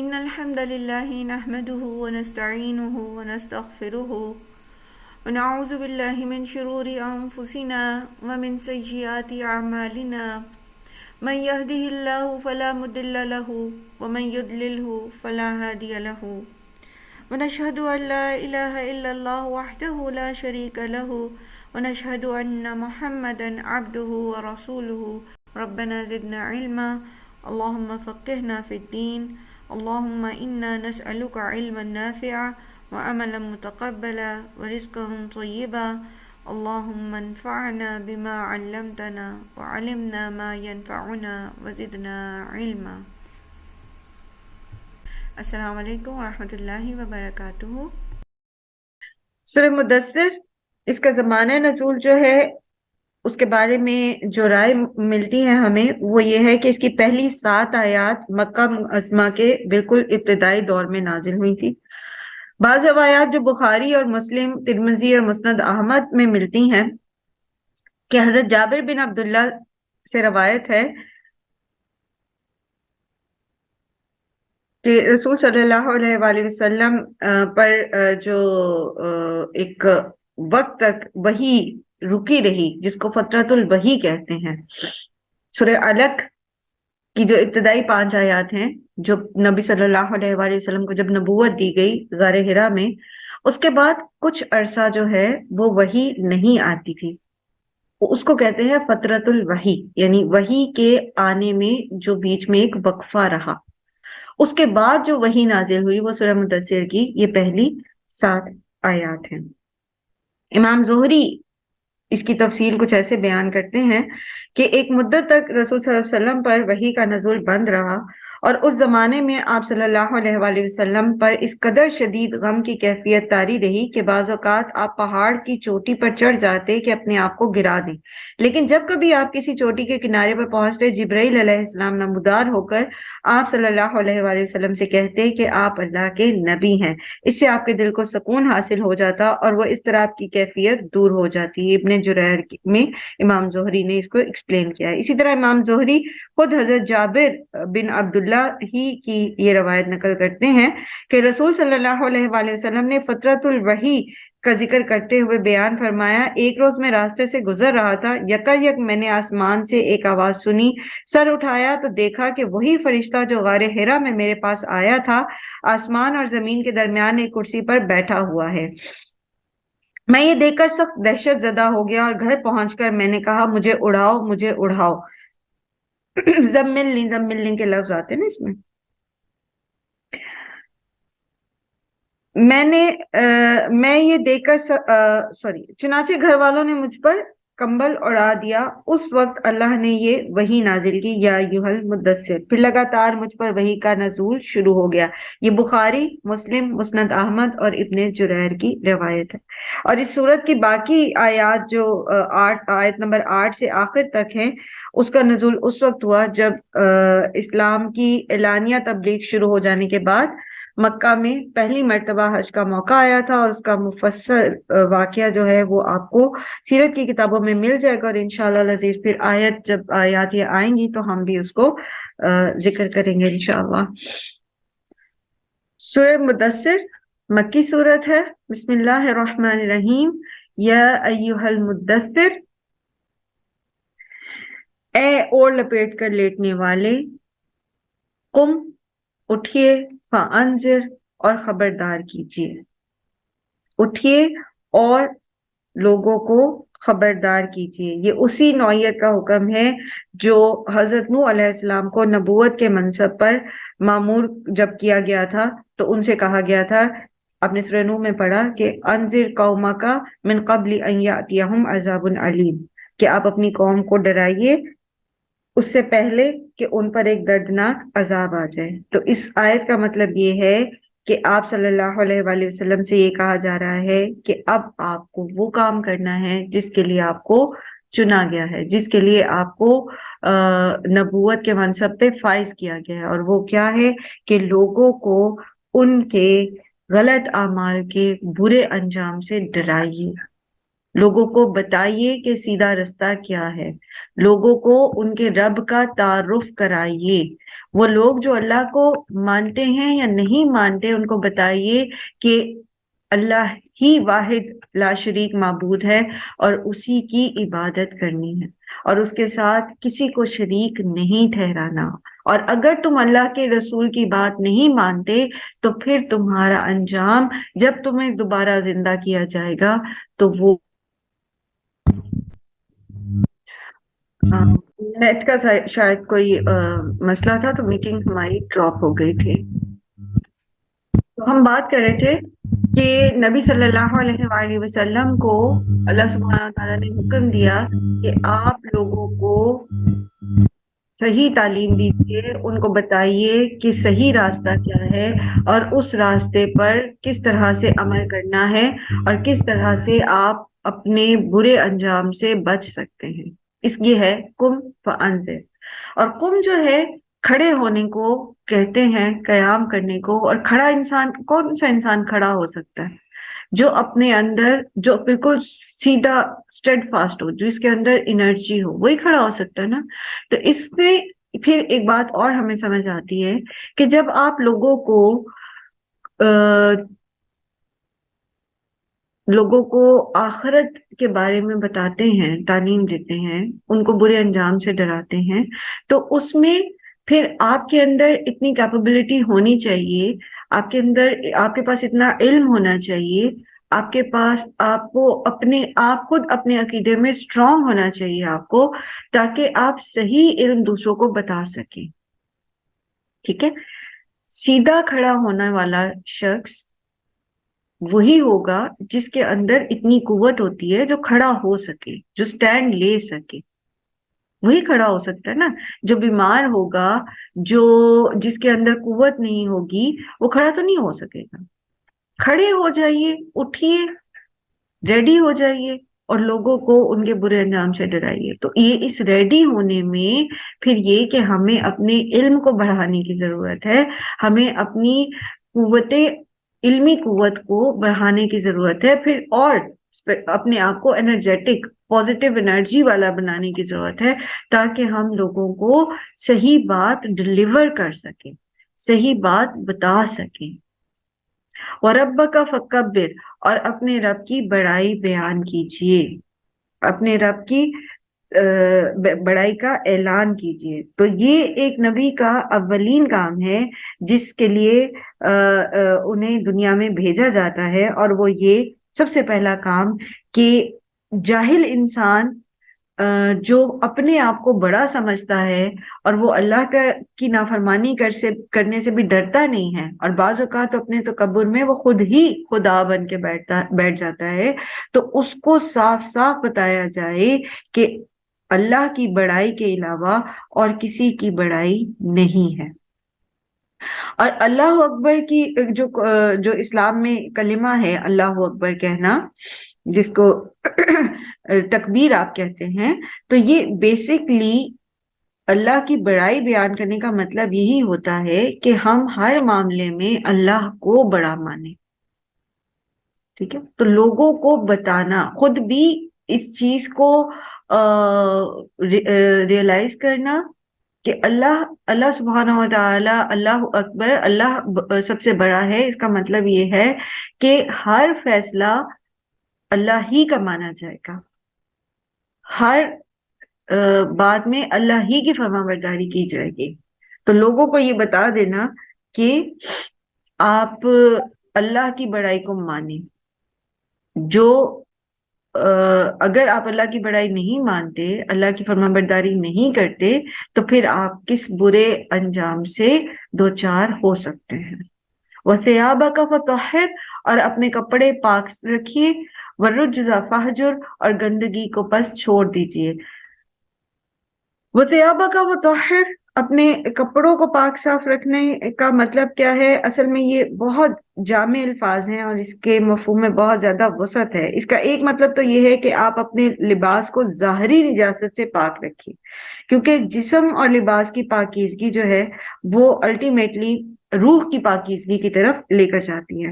إن الحمد لله نحمده ونستعينه ونستغفره ونعوذ بالله من شرور أنفسنا ومن سيئات أعمالنا من يهده الله فلا مضل له ومن يضلله فلا هادي له ونشهد أن لا إله إلا الله وحده لا شريك له ونشهد أن محمدا عبده ورسوله ربنا زدنا علما اللهم فقهنا في الدين اللهم إنا نسألك علما نافعا وعملا متقبلا ورزقا طيبا اللهم انفعنا بما علمتنا وعلمنا ما ينفعنا وزدنا علما. السلام علیکم ورحمۃ اللہ وبرکاتہ. سورہ مدثر، اس کا زمانہ نزول جو ہے اس کے بارے میں جو رائے ملتی ہے ہمیں وہ یہ ہے کہ اس کی پہلی 7 آیات مکہ معظمہ کے بالکل ابتدائی دور میں نازل ہوئی تھی. بعض روایات جو بخاری اور مسلم، ترمذی اور مسند احمد میں ملتی ہیں کہ حضرت جابر بن عبداللہ سے روایت ہے کہ رسول صلی اللہ علیہ وآلہ وسلم پر جو ایک وقت تک وحی رکی رہی جس کو فترۃ الوحی کہتے ہیں. سورہ علق کی جو ابتدائی 5 آیات ہیں جو نبی صلی اللہ علیہ وآلہ وسلم کو جب نبوت دی گئی غار حرا میں، اس کے بعد کچھ عرصہ جو ہے وہ وحی نہیں آتی تھی. اس کو کہتے ہیں فترۃ الوحی، یعنی وحی کے آنے میں جو بیچ میں ایک وقفہ رہا. اس کے بعد جو وحی نازل ہوئی وہ سورہ مدثر کی یہ پہلی 7 آیات ہیں. امام زہری اس کی تفصیل کچھ ایسے بیان کرتے ہیں کہ ایک مدت تک رسول صلی اللہ علیہ وسلم پر وحی کا نزول بند رہا، اور اس زمانے میں آپ صلی اللہ علیہ وآلہ وسلم پر اس قدر شدید غم کی کیفیت طاری رہی کہ بعض اوقات آپ پہاڑ کی چوٹی پر چڑھ جاتے کہ اپنے آپ کو گرا دیں، لیکن جب کبھی آپ کسی چوٹی کے کنارے پر پہنچتے جبرائیل علیہ السلام نمودار ہو کر آپ صلی اللہ علیہ وآلہ وسلم سے کہتے کہ آپ اللہ کے نبی ہیں. اس سے آپ کے دل کو سکون حاصل ہو جاتا اور وہ اس طرح آپ کی کیفیت دور ہو جاتی. ابن جریر میں امام زہری نے اس کو ایکسپلین کیا ہے. اسی طرح امام زہری خود حضرت جابر بن عبداللہ ہی کی یہ روایت نقل کرتے ہیں کہ رسول صلی اللہ علیہ وآلہ وسلم نے فترۃ الوحی کا ذکر کرتے ہوئے بیان فرمایا، ایک روز میں راستے سے گزر رہا تھا، یکایک میں نے آسمان سے ایک آواز سنی، سر اٹھایا تو دیکھا کہ وہی فرشتہ جو غار حرا میں میرے پاس آیا تھا آسمان اور زمین کے درمیان ایک کرسی پر بیٹھا ہوا ہے. میں یہ دیکھ کر سخت دہشت زدہ ہو گیا اور گھر پہنچ کر میں نے کہا مجھے اڑاؤ مجھے اڑاؤ. زملنی کے لفظ آتے ہیں نا اس میں. میں یہ دیکھ کر چنانچہ گھر والوں نے مجھ پر کمبل اڑا دیا. اس وقت اللہ نے یہ وحی نازل کی، یا ایھا المدثر. پھر لگاتار مجھ پر وحی کا نزول شروع ہو گیا. یہ بخاری، مسلم، مسند احمد اور ابن جریر کی روایت ہے. اور اس سورت کی باقی آیات جو آیت نمبر 8 سے آخر تک ہیں، اس کا نزول اس وقت ہوا جب اسلام کی اعلانیہ تبلیغ شروع ہو جانے کے بعد مکہ میں پہلی مرتبہ حج کا موقع آیا تھا، اور اس کا مفصل واقعہ جو ہے وہ آپ کو سیرت کی کتابوں میں مل جائے گا. اور انشاءاللہ العزیز پھر جب آیات یہ آئیں گی تو ہم بھی اس کو ذکر کریں گے انشاءاللہ. سورہ مدثر مکی صورت ہے. بسم اللہ الرحمن الرحیم. یا ایھا المدثر، اے اور لپیٹ کر لیٹنے والے، قم اٹھیے، فانذر اور خبردار کیجیے. اٹھیے اور لوگوں کو خبردار کیجیے. یہ اسی نوعیت کا حکم ہے جو حضرت نوح علیہ السلام کو نبوت کے منصب پر مامور جب کیا گیا تھا تو ان سے کہا گیا تھا، آپ نے سورہ نوح میں پڑھا کہ انذر قومک من قبل ان یاتیہم عذاب علیم، کہ آپ اپنی قوم کو ڈرائیے اس سے پہلے کہ ان پر ایک دردناک عذاب آ جائے. تو اس آیت کا مطلب یہ ہے کہ آپ صلی اللہ علیہ وآلہ وسلم سے یہ کہا جا رہا ہے کہ اب آپ کو وہ کام کرنا ہے جس کے لیے آپ کو چنا گیا ہے، جس کے لیے آپ کو نبوت کے منصب پہ فائز کیا گیا ہے. اور وہ کیا ہے کہ لوگوں کو ان کے غلط اعمال کے برے انجام سے ڈرائیے. لوگوں کو بتائیے کہ سیدھا رستہ کیا ہے، لوگوں کو ان کے رب کا تعارف کرائیے، وہ لوگ جو اللہ کو مانتے ہیں یا نہیں مانتے ان کو بتائیے کہ اللہ ہی واحد لا شریک معبود ہے اور اسی کی عبادت کرنی ہے اور اس کے ساتھ کسی کو شریک نہیں ٹھہرانا، اور اگر تم اللہ کے رسول کی بات نہیں مانتے تو پھر تمہارا انجام جب تمہیں دوبارہ زندہ کیا جائے گا تو وہ نیٹ کا شاید کوئی مسئلہ تھا تو میٹنگ ہماری ڈراپ ہو گئی تھی۔ تو ہم بات کر رہے تھے کہ نبی صلی اللہ علیہ وآلہ وسلم کو اللہ سبحانہ وتعالیٰ نے حکم دیا کہ آپ لوگوں کو صحیح تعلیم دیجیے، ان کو بتائیے کہ صحیح راستہ کیا ہے اور اس راستے پر کس طرح سے عمل کرنا ہے اور کس طرح سے آپ اپنے برے انجام سے بچ سکتے ہیں۔ اس یہ ہے قم فانذر، اور قم جو ہے کھڑے ہونے کو کہتے ہیں، قیام کرنے کو، اور کھڑا انسان کون سا انسان کھڑا ہو سکتا ہے؟ جو اپنے اندر جو بالکل سیدھا اسٹیڈ فاسٹ ہو، جو اس کے اندر انرجی ہو، وہی کھڑا ہو سکتا ہے نا۔ تو اس میں پھر ایک بات اور ہمیں سمجھ آتی ہے کہ جب آپ لوگوں کو آخرت کے بارے میں بتاتے ہیں، تعلیم دیتے ہیں، ان کو برے انجام سے ڈراتے ہیں، تو اس میں پھر آپ کے اندر اتنی کیپیبلٹی ہونی چاہیے، آپ کے اندر آپ کے پاس اتنا علم ہونا چاہیے، آپ کے پاس آپ کو آپ خود اپنے عقیدے میں اسٹرانگ ہونا چاہیے آپ کو، تاکہ آپ صحیح علم دوسروں کو بتا سکیں۔ ٹھیک ہے، سیدھا کھڑا ہونے والا شخص وہی ہوگا جس کے اندر اتنی قوت ہوتی ہے جو کھڑا ہو سکے، جو سٹینڈ لے سکے، وہی کھڑا ہو سکتا ہے نا۔ جو بیمار ہوگا، جس کے اندر قوت نہیں ہوگی، وہ کھڑا تو نہیں ہو سکے گا۔ کھڑے ہو جائیے، اٹھیے، ریڈی ہو جائیے اور لوگوں کو ان کے برے انجام سے ڈرائیے۔ تو یہ اس ریڈی ہونے میں پھر یہ کہ ہمیں اپنے علم کو بڑھانے کی ضرورت ہے، ہمیں اپنی علمی قوت کو بڑھانے کی ضرورت ہے، پھر اور اپنے آپ کو انرجیٹک پازیٹیو انرجی والا بنانے کی ضرورت ہے، تاکہ ہم لوگوں کو صحیح بات ڈلیور کر سکیں، صحیح بات بتا سکیں۔ وَرَبَّكَ فَكَبِّرْ، اور اپنے رب کی بڑائی بیان کیجئے، اپنے رب کی بڑائی کا اعلان کیجئے۔ تو یہ ایک نبی کا اولین کام ہے جس کے لیے انہیں دنیا میں بھیجا جاتا ہے، اور وہ یہ سب سے پہلا کام کہ جاہل انسان جو اپنے آپ کو بڑا سمجھتا ہے اور وہ اللہ کی نافرمانی کرنے سے بھی ڈرتا نہیں ہے، اور بعض اوقات اپنے تکبر میں وہ خود ہی خدا بن کے بیٹھ جاتا ہے، تو اس کو صاف صاف بتایا جائے کہ اللہ کی بڑائی کے علاوہ اور کسی کی بڑائی نہیں ہے۔ اور اللہ اکبر کی جو اسلام میں کلمہ ہے، اللہ اکبر کہنا، جس کو تکبیر آپ کہتے ہیں، تو یہ بیسکلی اللہ کی بڑائی بیان کرنے کا مطلب یہی ہوتا ہے کہ ہم ہر معاملے میں اللہ کو بڑا مانیں۔ ٹھیک ہے، تو لوگوں کو بتانا، خود بھی اس چیز کو ریئلائز کرنا کہ اللہ سبحانہ و تعالی، اللہ اکبر، اللہ سب سے بڑا ہے، اس کا مطلب یہ ہے کہ ہر فیصلہ اللہ ہی کا مانا جائے گا، ہر بات میں اللہ ہی کی فرما برداری کی جائے گی۔ تو لوگوں کو یہ بتا دینا کہ آپ اللہ کی بڑائی کو مانیں، اگر آپ اللہ کی بڑائی نہیں مانتے، اللہ کی فرما برداری نہیں کرتے، تو پھر آپ کس برے انجام سے دوچار ہو سکتے ہیں۔ وَثِيَابَكَ فَطَهِّرْ، اور اپنے کپڑے پاک رکھیے، وَالرُّجْزَ فَاهْجُرْ، اور گندگی کو پس چھوڑ دیجیے۔ وَثِيَابَكَ فَطَهِّرْ، اپنے کپڑوں کو پاک صاف رکھنے کا مطلب کیا ہے؟ اصل میں یہ بہت جامع الفاظ ہیں اور اس کے مفہوم میں بہت زیادہ وسعت ہے۔ اس کا ایک مطلب تو یہ ہے کہ آپ اپنے لباس کو ظاہری نجاست سے پاک رکھیے، کیونکہ جسم اور لباس کی پاکیزگی جو ہے وہ الٹیمیٹلی روح کی پاکیزگی کی طرف لے کر جاتی ہے۔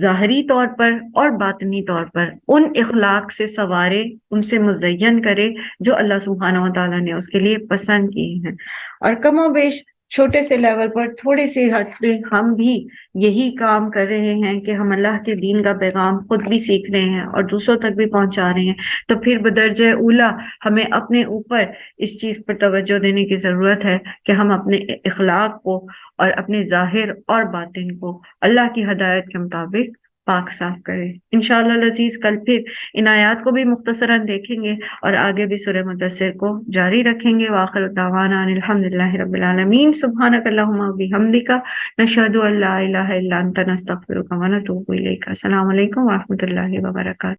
ظاہری طور پر اور باطنی طور پر ان اخلاق سے سوارے، ان سے مزین کرے جو اللہ سبحانہ و تعالیٰ نے اس کے لیے پسند کیے ہیں۔ اور کم و بیش چھوٹے سے لیول پر تھوڑے سے حد پہ ہم بھی یہی کام کر رہے ہیں کہ ہم اللہ کے دین کا پیغام خود بھی سیکھ رہے ہیں اور دوسروں تک بھی پہنچا رہے ہیں، تو پھر بدرجہ اولا ہمیں اپنے اوپر اس چیز پر توجہ دینے کی ضرورت ہے کہ ہم اپنے اخلاق کو اور اپنے ظاہر اور باطن کو اللہ کی ہدایت کے مطابق پاک صاف کرے۔ انشاءاللہ العزیز کل پھر ان آیات کو بھی مختصراً دیکھیں گے اور آگے بھی سورہ مدثر کو جاری رکھیں گے۔ وآخر دعوانا ان الحمدللہ رب العالمین، سبحانک اللہم و بحمدک، نشہد ان لا الہ الا انت، نستغفرک و نتوب الیک۔ السلام علیکم ورحمۃ اللہ وبرکاتہ۔